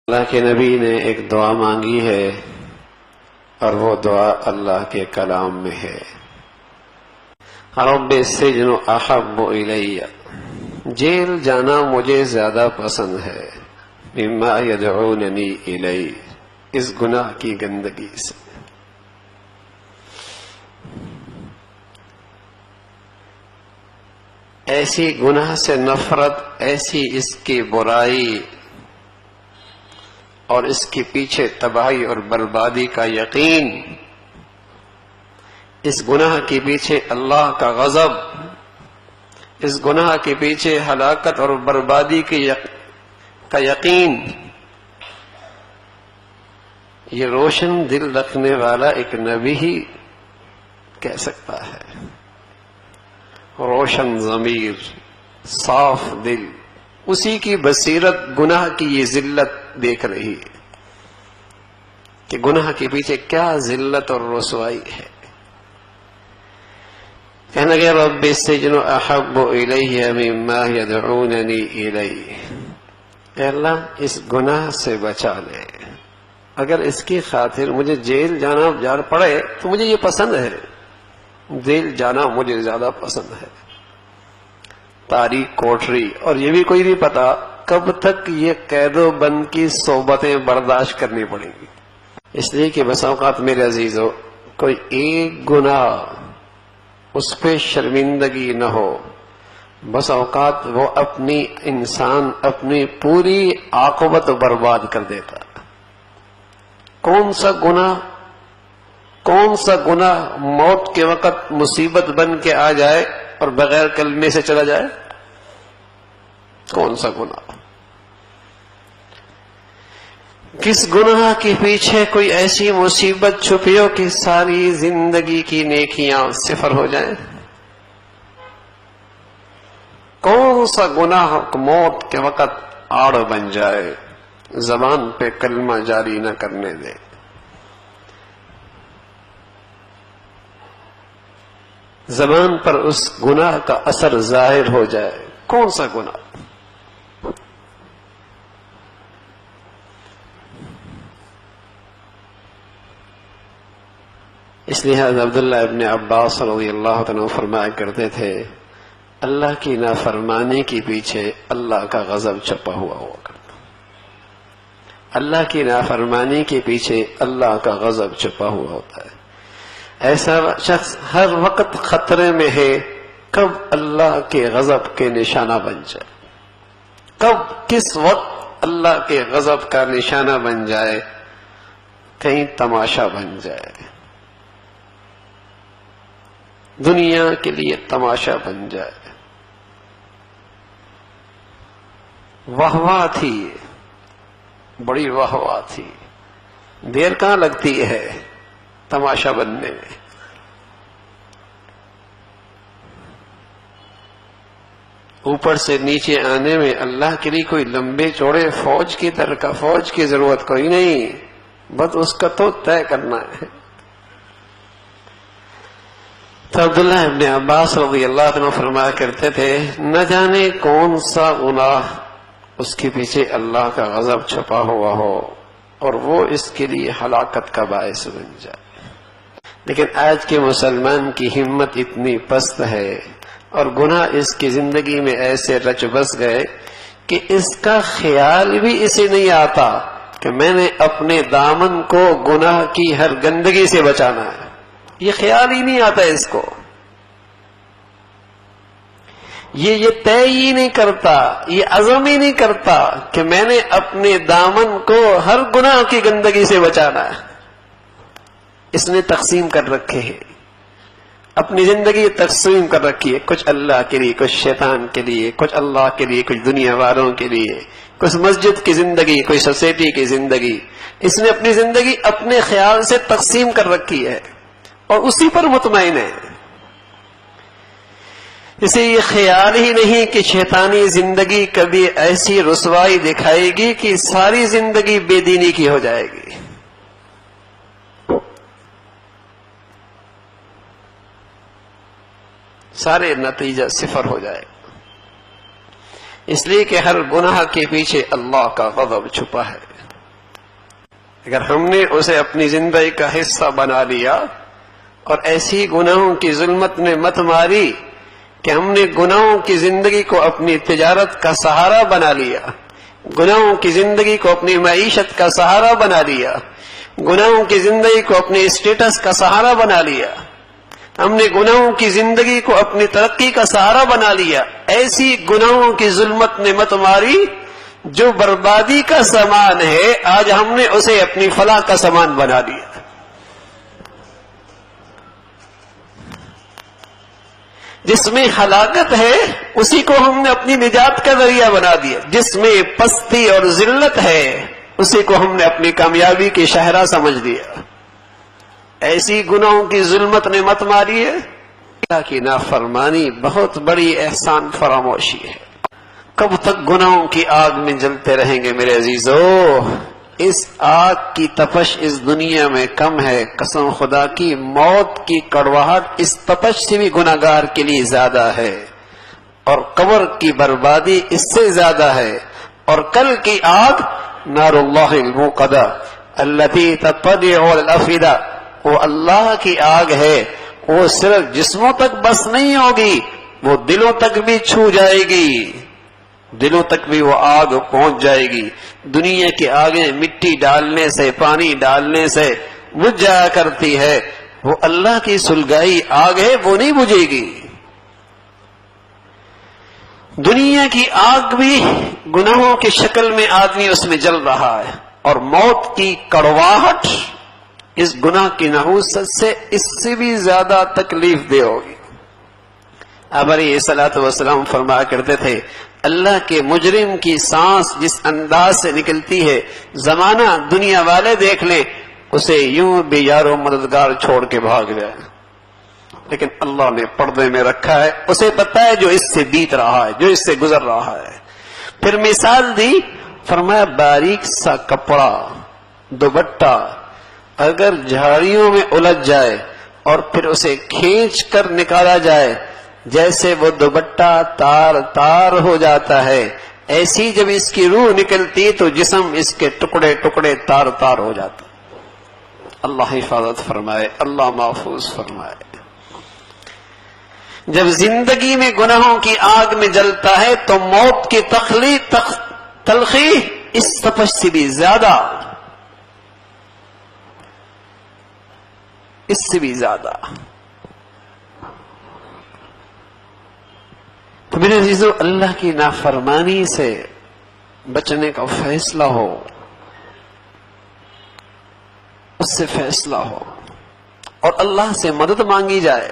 اللہ کے نبی نے ایک دعا مانگی ہے اور وہ دعا اللہ کے کلام میں ہے۔ رب السجن احب الی، جیل جانا مجھے زیادہ پسند ہے، مما یدعوننی الی، اس گناہ کی گندگی سے۔ ایسی گناہ سے نفرت، ایسی اس کی برائی اور اس کے پیچھے تباہی اور بربادی کا یقین، اس گناہ کے پیچھے اللہ کا غضب، اس گناہ کے پیچھے ہلاکت اور بربادی کا یقین، یہ روشن دل رکھنے والا ایک نبی ہی کہہ سکتا ہے۔ روشن ضمیر، صاف دل، اسی کی بصیرت گناہ کی یہ ذلت دیکھ رہی ہے کہ گناہ کے پیچھے کیا ذلت اور رسوائی ہے۔ کہنے لگے رب السجن احب الیہ مما یدعوننی الیہ، اے اللہ اس گناہ سے بچا لے، اگر اس کی خاطر مجھے جیل جانا جار پڑے تو مجھے یہ پسند ہے، جیل جانا مجھے زیادہ پسند ہے۔ تاریخ کوٹری، اور یہ بھی کوئی نہیں پتا کب تک یہ قید و بند کی صحبتیں برداشت کرنی پڑیں گی، اس لیے کہ بس اوقات میرے عزیزو کوئی ایک گناہ اس پہ شرمندگی نہ ہو، بس اوقات وہ انسان اپنی پوری عاقبت برباد کر دیتا۔ کون سا گناہ موت کے وقت مصیبت بن کے آ جائے اور بغیر کلمے سے چلا جائے؟ کون سا گناہ؟ کس گناہ کے پیچھے کوئی ایسی مصیبت چھپی ہو کہ ساری زندگی کی نیکیاں صفر ہو جائیں؟ کون سا گناہ موت کے وقت آڑ بن جائے، زبان پہ کلمہ جاری نہ کرنے دے؟ زبان پر اس گناہ کا اثر ظاہر ہو جائے، کون سا گناہ؟ اس لیے حضرت عبداللہ ابن عباس رضی اللہ عنہ فرمایا کرتے تھے، اللہ کی نافرمانی کے پیچھے اللہ کا غضب چھپا ہوا کرتا، اللہ کی نافرمانی کے پیچھے اللہ کا غضب چھپا ہوا ہوتا ہے۔ ایسا شخص ہر وقت خطرے میں ہے کب اللہ کے غضب کے نشانہ بن جائے، کس وقت اللہ کے غضب کا نشانہ بن جائے، کہیں تماشا بن جائے، دنیا کے لیے تماشا بن جائے۔ واہ تھی، بڑی واہ تھی، دیر کہاں لگتی ہے تماشا بننے میں۔ اوپر سے نیچے آنے میں اللہ کے لیے کوئی لمبے چوڑے فوج کی ضرورت کوئی نہیں، بس اس کا تو طے کرنا ہے۔ تو عبداللہ ابن عباس رضی اللہ عنہ فرمایا کرتے تھے، نہ جانے کون سا گناہ اس کے پیچھے اللہ کا غضب چھپا ہوا ہو اور وہ اس کے لیے ہلاکت کا باعث بن جائے۔ لیکن آج کے مسلمان کی ہمت اتنی پست ہے اور گناہ اس کی زندگی میں ایسے رچ بس گئے کہ اس کا خیال بھی اسے نہیں آتا کہ میں نے اپنے دامن کو گناہ کی ہر گندگی سے بچانا ہے، یہ خیال ہی نہیں آتا اس کو، یہ طے ہی نہیں کرتا، یہ عزم ہی نہیں کرتا کہ میں نے اپنے دامن کو ہر گناہ کی گندگی سے بچانا ہے۔ اس نے تقسیم کر رکھے ہیں، اپنی زندگی تقسیم کر رکھی ہے، کچھ اللہ کے لیے، کچھ شیطان کے لیے، کچھ اللہ کے لیے، کچھ دنیا والوں کے لیے، کچھ مسجد کی زندگی، کوئی سوسائٹی کی زندگی۔ اس نے اپنی زندگی اپنے خیال سے تقسیم کر رکھی ہے اور اسی پر مطمئن ہے۔ اسے یہ خیال ہی نہیں کہ شیطانی زندگی کبھی ایسی رسوائی دکھائے گی کہ ساری زندگی بے دینی کی ہو جائے گی۔ سارے نتیجہ صفر ہو جائے گا، اس لیے کہ ہر گناہ کے پیچھے اللہ کا غضب چھپا ہے۔ اگر ہم نے اسے اپنی زندگی کا حصہ بنا لیا اور ایسی گناہوں کی ظلمت نے مت ماری کہ ہم نے گناہوں کی زندگی کو اپنی تجارت کا سہارا بنا لیا، گناہوں کی زندگی کو اپنی معیشت کا سہارا بنا لیا، گناہوں کی زندگی کو اپنے اسٹیٹس کا سہارا بنا لیا، ہم نے گناہوں کی زندگی کو اپنی ترقی کا سہارا بنا لیا، ایسی گناہوں کی ظلمت نے مت ماری جو بربادی کا سامان ہے، آج ہم نے اسے اپنی فلاح کا سامان بنا لیا۔ جس میں ہلاکت ہے اسی کو ہم نے اپنی نجات کا ذریعہ بنا دیا، جس میں پستی اور ذلت ہے اسی کو ہم نے اپنی کامیابی کی شاہراہ سمجھ لیا۔ ایسی گناہوں کی ظلمت نے مت ماری ہے۔ اللہ کی نافرمانی بہت بڑی احسان فراموشی ہے۔ کب تک گناہوں کی آگ میں جلتے رہیں گے میرے عزیزو؟ اس آگ کی تپش اس دنیا میں کم ہے، قسم خدا کی موت کی کڑواہٹ اس تپش سے بھی گناہگار کے لیے زیادہ ہے، اور قبر کی بربادی اس سے زیادہ ہے، اور کل کی آگ نار اللہ الموقدہ التی تطلع علی الافئدہ، وہ اللہ کی آگ ہے، وہ صرف جسموں تک بس نہیں ہوگی، وہ دلوں تک بھی چھو جائے گی، دلوں تک بھی وہ آگ پہنچ جائے گی۔ دنیا کی آگیں مٹی ڈالنے سے، پانی ڈالنے سے بجھ جایا کرتی ہے، وہ اللہ کی سلگائی آگ ہے، وہ نہیں بجھے گی۔ دنیا کی آگ بھی گناہوں کی شکل میں آدمی اس میں جل رہا ہے، اور موت کی کڑواہٹ اس گناہ کی نحوست سے اس سے بھی زیادہ تکلیف دہ ہوگی۔ اب علیہ الصلوۃ والسلام فرمایا کرتے تھے، اللہ کے مجرم کی سانس جس انداز سے نکلتی ہے، زمانہ دنیا والے دیکھ لیں اسے یوں بھی یارو مددگار چھوڑ کے بھاگ جائے، لیکن اللہ نے پردے میں رکھا ہے، اسے پتہ ہے جو اس سے بیت رہا ہے، جو اس سے گزر رہا ہے۔ پھر مثال دی، فرمایا باریک سا کپڑا، دوپٹہ اگر جھاڑیوں میں الجھ جائے اور پھر اسے کھینچ کر نکالا جائے، جیسے وہ دوپٹہ تار تار ہو جاتا ہے، ایسی جب اس کی روح نکلتی تو جسم اس کے ٹکڑے ٹکڑے تار تار ہو جاتا۔ اللہ حفاظت فرمائے، اللہ محفوظ فرمائے۔ جب زندگی میں گناہوں کی آگ میں جلتا ہے تو موت کی تلخی اس تپش سے بھی زیادہ، اس سے بھی زیادہ۔ تو میرے عزیزو، اللہ کی نافرمانی سے بچنے کا فیصلہ ہو، اس سے فیصلہ ہو، اور اللہ سے مدد مانگی جائے۔